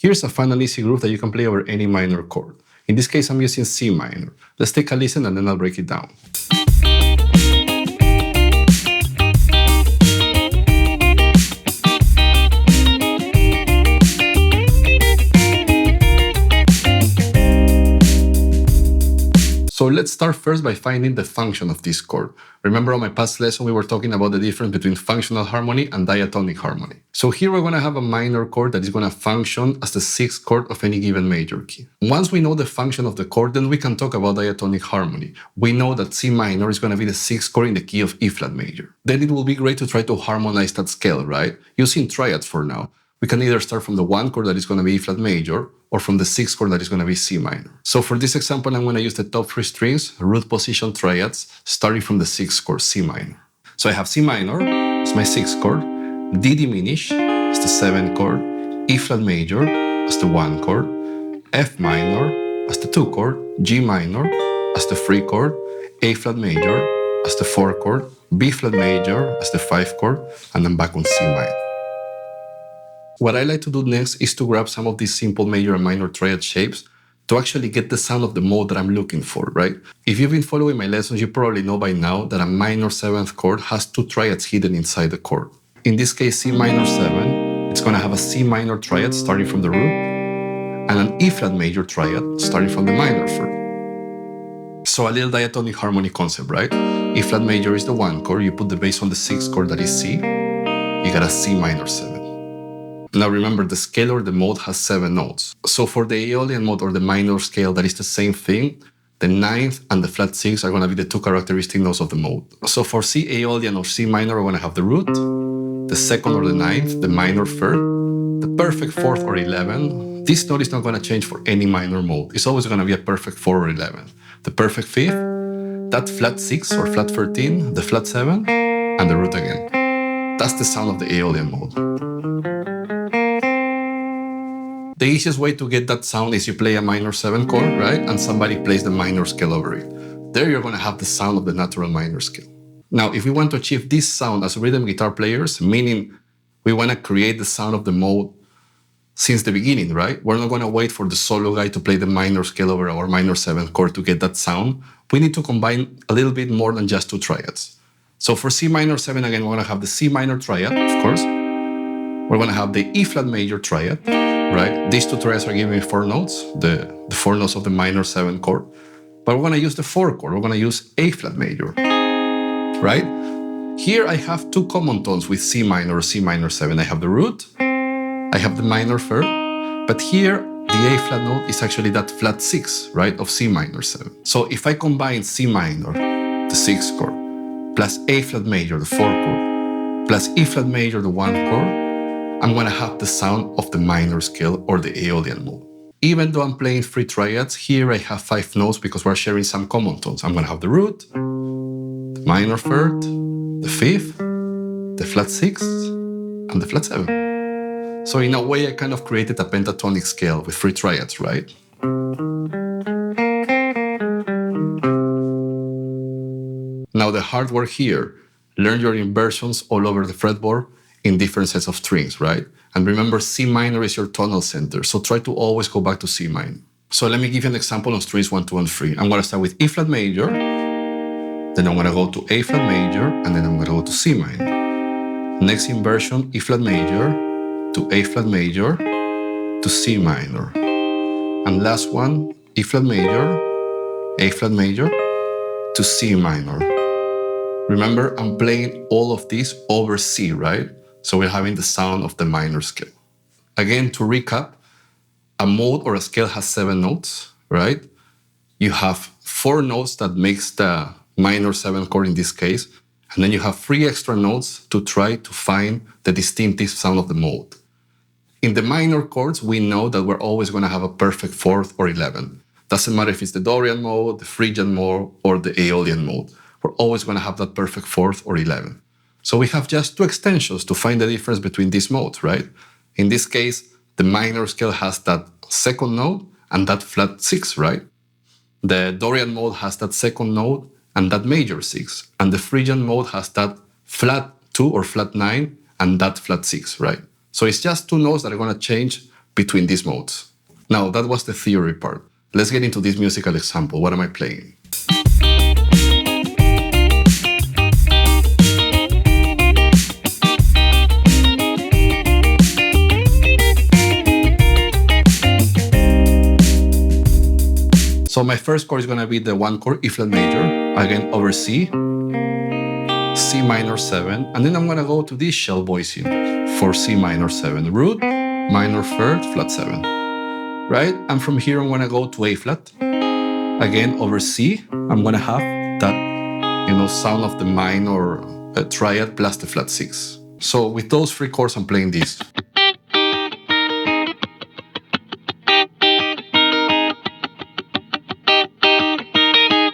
Here's a fun and easy groove that you can play over any minor chord. In this case, I'm using C minor. Let's take a listen and then I'll break it down. So let's start first by finding the function of this chord. Remember on my past lesson, we were talking about the difference between functional harmony and diatonic harmony. So here we're going to have a minor chord that is going to function as the sixth chord of any given major key. Once we know the function of the chord, then we can talk about diatonic harmony. We know that C minor is going to be the sixth chord in the key of E flat major. Then it will be great to try to harmonize that scale, right? Using triads for now. We can either start from the one chord that is going to be E flat major, or from the sixth chord that is going to be C minor. So for this example, I'm going to use the top three strings, root position triads, starting from the sixth chord, C minor. So I have C minor as my sixth chord, D diminished as the seventh chord, E flat major as the one chord, F minor as the two chord, G minor as the three chord, A flat major as the four chord, B flat major as the five chord, and then back on C minor. What I like to do next is to grab some of these simple major and minor triad shapes to actually get the sound of the mode that I'm looking for, right? If you've been following my lessons, you probably know by now that a minor seventh chord has two triads hidden inside the chord. In this case, C minor 7, it's going to have a C minor triad starting from the root and an E flat major triad starting from the minor third. So a little diatonic harmony concept, right? E flat major is the one chord, you put the bass on the sixth chord that is C, you got a C minor 7. Now remember, the scale or the mode has 7 notes. So for the Aeolian mode or the minor scale, that is the same thing. The ninth and the flat 6 are going to be the two characteristic notes of the mode. So for C Aeolian or C minor, we're going to have the root, the second or the ninth, the minor third, the perfect fourth or 11. This note is not going to change for any minor mode. It's always going to be a perfect 4 or 11. The perfect fifth, that flat 6 or flat 13, the flat 7, and the root again. That's the sound of the Aeolian mode. The easiest way to get that sound is you play a minor 7 chord, right? And somebody plays the minor scale over it. There you're going to have the sound of the natural minor scale. Now, if we want to achieve this sound as rhythm guitar players, meaning we want to create the sound of the mode since the beginning, right? We're not going to wait for the solo guy to play the minor scale over our minor 7 chord to get that sound. We need to combine a little bit more than just two triads. So for C minor 7, again, we're going to have the C minor triad, of course. We're going to have the E flat major triad, right? These two triads are giving me 4 notes, the 4 notes of the minor 7 chord. But we're going to use the 4 chord. We're going to use A flat major, right? Here I have 2 common tones with C minor or C minor 7. I have the root, I have the minor third, but here the A flat note is actually that flat 6, right, of C minor 7. So if I combine C minor, the 6th chord, plus A flat major, the 4th chord, plus E flat major, the 1 chord, I'm going to have the sound of the minor scale or the Aeolian mode. Even though I'm playing 3 triads, here I have 5 notes because we're sharing some common tones. I'm going to have the root, the minor third, the 5th, the flat 6th, and the flat 7. So in a way, I kind of created a pentatonic scale with 3 triads, right? Now the hard work here, learn your inversions all over the fretboard in different sets of strings, right? And remember, C minor is your tonal center, so try to always go back to C minor. So let me give you an example on strings 1, 2, and 3. I'm going to start with E flat major, then I'm going to go to A flat major, and then I'm going to go to C minor. Next inversion, E flat major to A flat major to C minor. And last one, E flat major, A flat major to C minor. Remember, I'm playing all of these over C, right? So we're having the sound of the minor scale. Again, to recap, a mode or a scale has 7 notes, right? You have 4 notes that makes the minor 7 chord in this case, and then you have 3 extra notes to try to find the distinctive sound of the mode. In the minor chords, we know that we're always going to have a perfect 4th or 11. Doesn't matter if it's the Dorian mode, the Phrygian mode, or the Aeolian mode. We're always going to have that perfect 4th or 11. So we have just 2 extensions to find the difference between these modes, right? In this case, the minor scale has that 2nd note and that flat 6, right? The Dorian mode has that 2nd note and that major 6. And the Phrygian mode has that flat 2 or flat 9 and that flat 6, right? So it's just 2 notes that are going to change between these modes. Now, that was the theory part. Let's get into this musical example. What am I playing? So my first chord is going to be the one chord, E flat major, again over C, C minor 7, and then I'm going to go to this shell voicing for C minor 7, root, minor third, flat 7, right? And from here I'm going to go to A flat, again over C. I'm going to have that, sound of the minor triad plus the flat 6. So with those three chords, I'm playing this.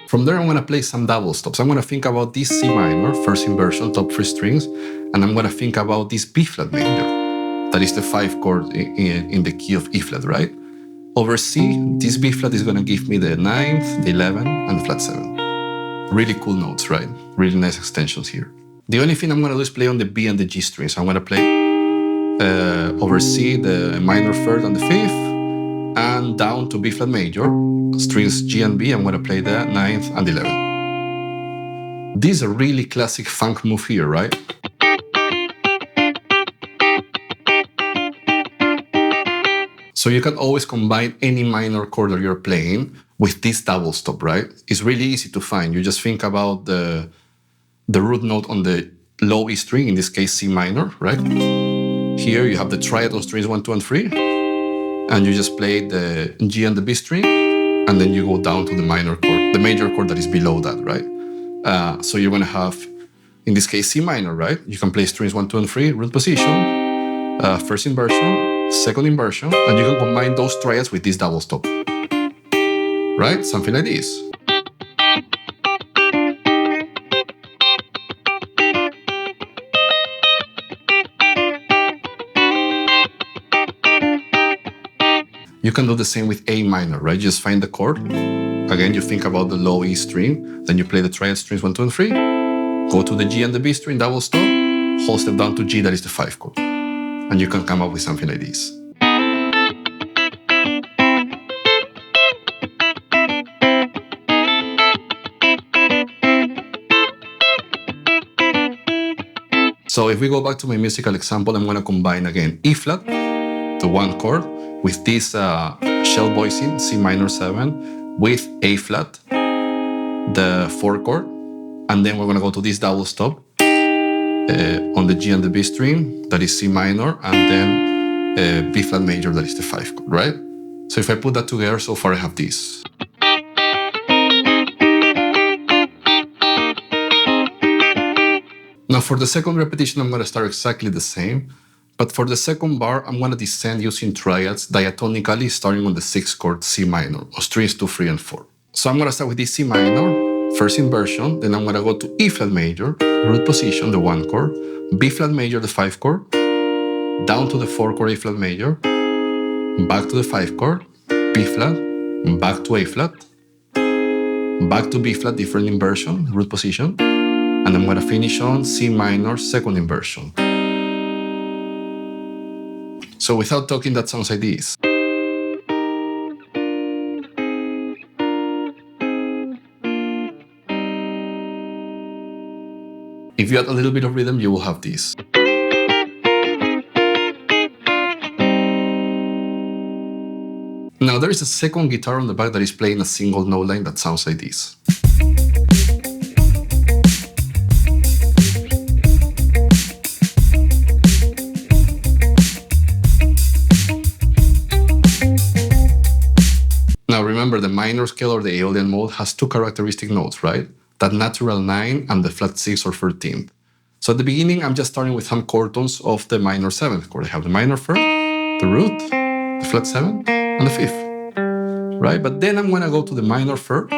From there, I'm going to play some double stops. I'm going to think about this C minor, first inversion, top 3 strings, and I'm going to think about this B flat major. That is the 5 chord in the key of E flat, right? Over C, this B flat is going to give me the 9th, the 11th, and the flat 7. Really cool notes, right? Really nice extensions here. The only thing I'm going to do is play on the B and the G strings. I'm going to play over C, the minor third and the 5th, and down to B flat major, strings G and B, I'm going to play the 9th and 11th. This is a really classic funk move here, right? So you can always combine any minor chord that you're playing with this double stop, right? It's really easy to find. You just think about the root note on the low E string, in this case C minor, right? Here you have the triad on strings 1, 2, and 3, and you just play the G and the B string, and then you go down to the minor chord, the major chord that is below that, right? So you're going to have, in this case, C minor, right? You can play strings 1, 2, and 3, root position, first inversion, second inversion, and you can combine those triads with this double stop, right? Something like this. You can do the same with A minor, right? Just find the chord. Again, you think about the low E string, then you play the triad strings 1, 2, and 3, go to the G and the B string, double stop, whole step down to G, that is the 5 chord. And you can come up with something like this. So if we go back to my musical example, I'm going to combine again E flat, the one chord, with this shell voicing, C minor 7, with A flat, the 4 chord, and then we're going to go to this double stop on the G and the B string, that is C minor, and then B flat major, that is the 5 chord, right? So if I put that together, so far I have this. Now for the second repetition, I'm going to start exactly the same. But for the second bar, I'm going to descend using triads diatonically, starting on the 6th chord C minor, or strings 2, 3, and 4. So I'm going to start with this C minor, first inversion, then I'm going to go to E flat major, root position, the 1 chord, B flat major, the 5 chord, down to the 4 chord A flat major, back to the 5 chord, B flat, back to A flat, back to B flat, different inversion, root position, and I'm going to finish on C minor, second inversion. So without talking, that sounds like this. If you add a little bit of rhythm, you will have this. Now there is a second guitar on the back that is playing a single note line that sounds like this. Now remember, the minor scale or the Aeolian mode has two characteristic notes, right? That natural 9 and the flat 6 or 13th. So at the beginning, I'm just starting with some chord tones of the minor 7th chord. I have the minor 3rd, the root, the flat 7, and the 5th, right? But then I'm going to go to the minor 3rd.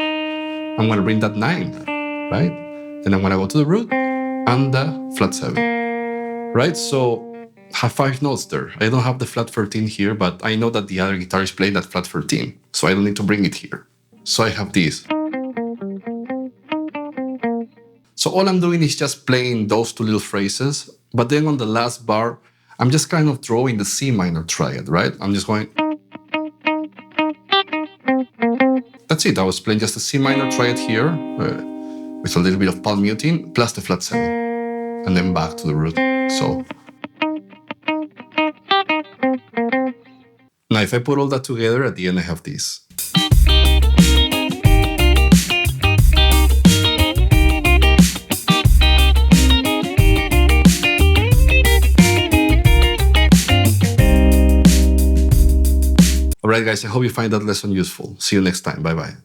I'm going to bring that 9th, right? Then I'm going to go to the root and the flat 7, right? So have 5 notes there. I don't have the flat 13 here, but I know that the other guitar is playing that flat 13, so I don't need to bring it here. So I have this. So all I'm doing is just playing those two little phrases, but then on the last bar, I'm just kind of drawing the C minor triad, right? I'm just going... That's it. I was playing just a C minor triad here with a little bit of palm muting plus the flat 7. And then back to the root. So now if I put all that together, at the end I have this. Alright guys, I hope you find that lesson useful. See you next time. Bye bye.